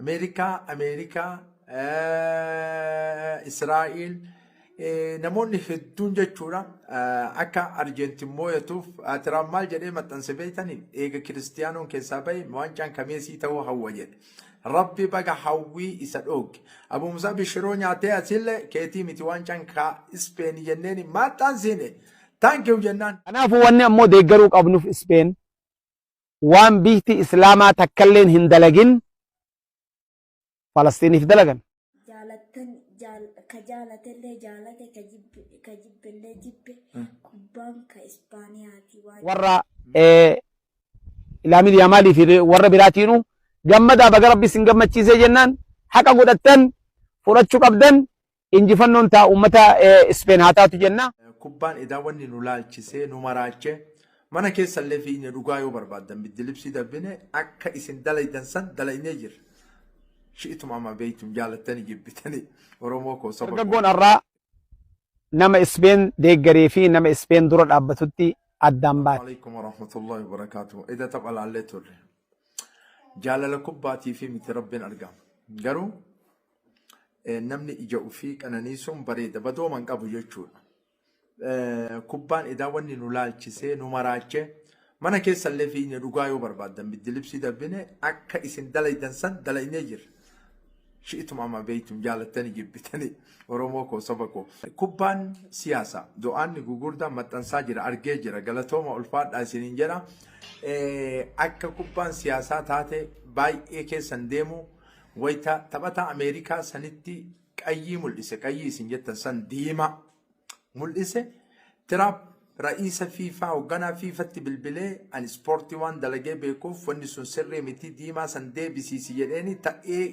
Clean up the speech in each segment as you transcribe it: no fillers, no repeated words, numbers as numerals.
أمريكا إسرائيل namoonni hedduun jechuudha akka Arjeentiin moo'atuuf Tiraamp maal jedhee maxxanse beektanii eega kiristiyaanoon keessaa bahe waancaan kameesii ta'uu hawwa jedhe rabbi baga hawwii isa dhooge Abu Musaa bishiroo nyaatee asillee keetii miti waancaan ka Ispeen jenneen maxxan siine taankiyu jennaan. Kanaafuu wanni ammoo deeggaruu qabnuuf Ispeen waan biyyi Islaamaa takkalleen hin dalagin Falastiiniif dalagan. كجالتلي جالته كجبلي جبه كوبان كإسبانياتي ورا لامين يامالي في ورا براتينو جمدا بقى ربي سنجمد شيء جنان حقا قدتن فرشوا قبدن إنجي فنون تا أمتا إسبان هاتا تجنا كوبان إذا وني نولال شيء نمراچه mana keessa illee fi inni dhugaa yoo barbaadan biddilibsii dabbine akka isin dalaydansan dalayne jir shi'itum amma beeytum jaalatani jibbitani oromoo ko sababa dargaggoon irraa nama Ispeen deeggaree fi nama Ispeen dura dhaabbatutti addaan baate. Alaykum wa rahmatullahi wa barakatuh. Ida tabala allee turre jaalala kubbaatii fi miti rabbiin argama garuu namni ija ofii qananiisuun bareeda badooman qabu jechuudha. Kubbaan idaa wanni nu laalchisee nu maraache mana keessa illee fi inni dhugaa yoo barbaadan biddilibsii dabbine akka isin dalaydansan dalayne jir shi'itum amma beeytum jaalatani jibbitani oromoo ko saba ko kubbaan siyaasa do'aanni gugurdaa maxxansaa jira argee jira galatooma ulfaadhaa isiniin jedha akka kubbaan siyaasaa taate baay'ee keessan deemu wayita taphataa Ameerikaa sanitti qayyii mul'ise qayyii isin jettan san diima mul'ise Tiraamp ra'iisa fiifaa hoogganaa fiifatti bilbilee ani ispoortii waan dalagee beekuuf wanni sun sirrii miti diimaa san deebisiisi jedheeni ta'ee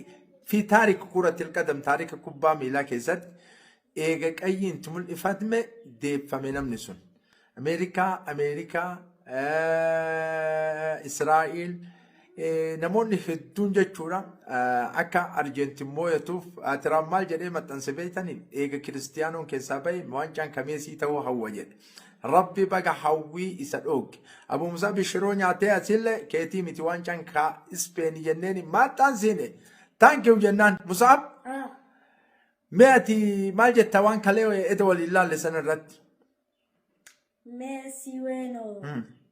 fi taarika kuuratil qadam taarika kubbaa miilaa keessatti eega qayyiin mul'ifatme deeffame namni sun Ameerikaa Israa'il namoonni hedduun jechuudha akka Arjeentiin moo'atuuf Tiraamp maal jedhee maxxanse beektanii eega kiristiyaanoon keessaa bahe waancaan kameesii ta'uu hawwa jedhe rabbi baga hawwii isa dhooge Abu Musaa bishiroo nyaatee asillee keetii miti waancaan ka Ispeen jenneen maxxan siine taankiyu jennaan Musaab mee ati maal jetta waan kalee eda waliin laalle sana irratti ميسي وينو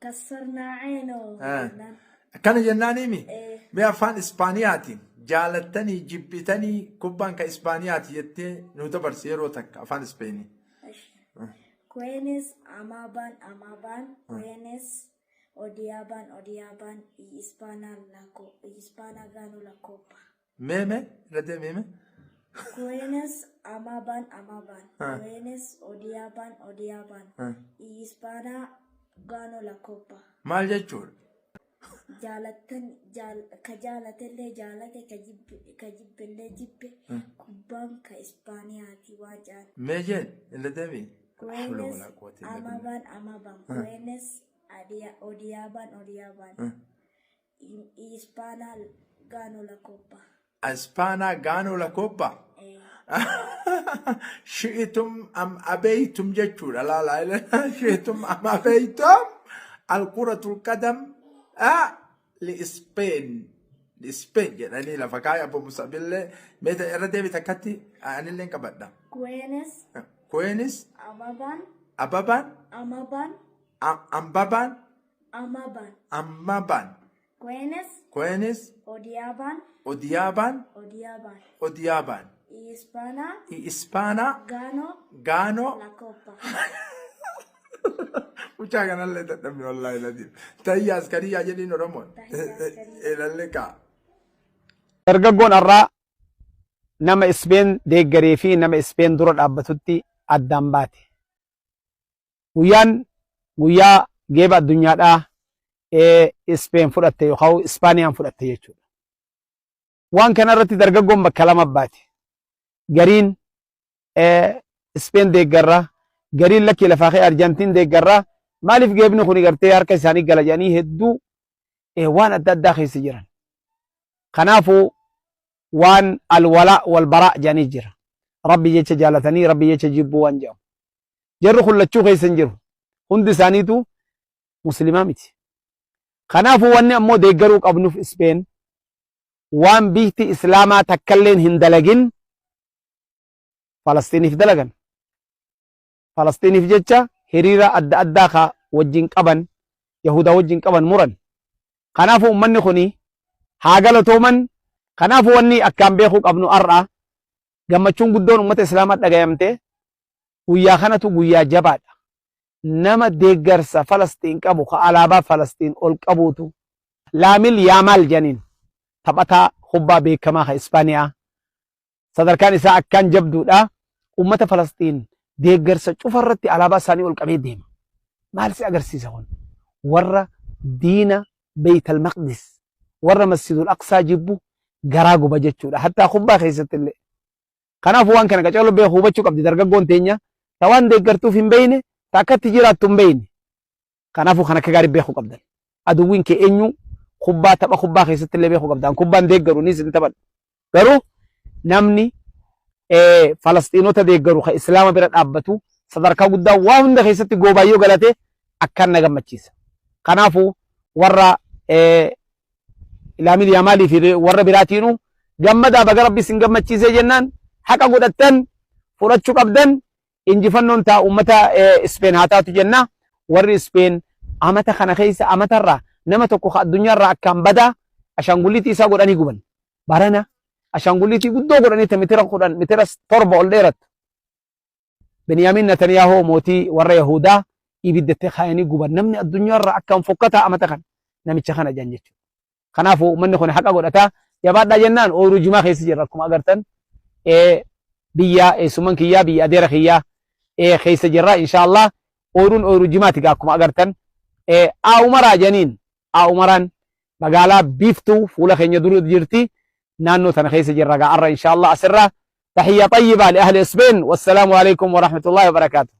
كسرنا عينه akkana jennaanimi mee afaan Ispaaniyaatiin jaalatanii jibbitanii kubbaan ka Ispaaniyaati jettee nu dabarsi yeroo takka afaan Ispeenii. Quenes amaban Quenes odiaban y Hispana ganó la copa. Meme, rete meme. Quenes amaban Quenes odiaban y Hispana ganó la copa. Maal jechuudha? كجالتلي جالته كجبلي جبه كوبان كإسبانياتي واجان ميجن اللي تبي كوينس أمابان كوينس odiaban Hispana ganó la copa Hispana ganó la copa shi'itum am abeytum jechuudha laala shi'itum am abeytum alkuratul qadam لإسبين يعني لا فكاي أبو مسابيل متى يردي بتكتي أنا اللي كبرنا كوينس أمابان كوينس أوديابان إسبانا غانو la copa Mucha ganas le también والله العظيم تهيا عسكرية جدي نورمون إلى اللقاء dargaggoon irraa nama Ispeen deeggaree fi nama Ispeen dura dhaabbatutti addaan baate. Guyyaa geeba addunyaadhaa Ispeen fudhatte yookaan Ispaaniyaan fudhatte jechuudha. Waan kana irratti dargaggoon bakka lama baate. Gariin Ispeen deeggarraa gariin lakkii lafaa kee Arjantiin deeggarraa maaliif geebni kun gartee harka isaanii gala jedhanii hedduu waan adda addaa keessa jiran. Kanaafuu waan alwala walbara jedhanii jira. Rabbi jecha jaalatanii Rabbi jecha jibbuu waan jedhamu. Jarri kullachuu keessa hin jiru. Hundi isaaniitu muslimaa miti. Kanaafuu wanni ammoo deeggaruu qabnuuf Ispeen waan biyyi islaamaa takkalleen hin dalagin Falastiniif dalagan. Falastiniif jecha hiriira adda addaa ka wajjin qaban Yahudaa wajjin qaban muran. Kanaafuu ummanni kuni haa galatooman. Kanaafuu wanni akkaan beekuu qabnu har'a gammachuun guddoon ummata islaamaa dhagayamte guyyaa kanatu guyyaa jabaadha. Nama deeggarsa Falastiin qabu ka alaabaa Falastiin ol qabuutu Laamil Yaamaal janiin taphataa kubbaa beekamaa ka Ispaaniyaa sadarkaan isaa akkaan jabduudha. Ummata Falastiin deeggarsa cufarratti alaabaa isaanii ol qabee deema. Maal si agarsiisa kun? Warra diina Beeytal Maqdis warra Masjidul Aqsaa jibbu garaa guba jechuudha. Hattaa kubbaa keessatti illee. Kanaafuu waan kana qacaloo beekuu hubachuu qabdi dargaggoon teenya. Ta waan deeggartuuf hin beeyne ta akkatti jiraattu hin beeyne. Kanaafuu kan akka gaarii beekuu qabdan. Aduwwiin kee eenyu kubbaa tapha kubbaa keessatti illee beekuu qabdan. Kubbaan deeggaru ni isin taphadha. Garuu namni Falastiinota deeggaru ka Islaama bira dhaabbatu sadarkaa guddaa waa hunda keessatti goobaayyoo galate akkaan na gammachiisa. Kanaafuu warra Laamil Yaamaalii fi warra biraatiinuu gammadaa baga Rabbi isin gammachiisee jennaan haqa godhattan fudhachuu qabdan injifannoon taa ummata Ispeen haa taatu jenna. Warri Ispeen amata kana keessa amatarraa nama tokko ka addunyaarraa akkaan badaa ashaangulliitii isaa godhanii guban. Barana ashaangulliitii guddoo godhanii mitira 7 ol dheerattu. Beniyaamin Netanyaahoo mootii warra Yahudaa ibiddatti kaayanii guban. Namni addunyaarraa akkaan fokkataa amata kana namicha kana jan jechuudha. Kanaafuu uummanni kun haqa godhataa jabaadhaa jennaan ooyiruu jimaa keessa jirra akkuma agartan biyya summan kiyyaa biyya adeera kiyyaa keessa jirra inshaallah ooyiruun ooyiruu jimaati akkuma agartan Umaraa janiin Umaraan magaalaa biiftuu fuula keenya dura jirti naannoo tana keessa jirra gaarra inshaallah asirra tahiyya tayyibaa li ahli Isbeen wassalaamu alaikum wa rahmatullahi wa barakaatuh.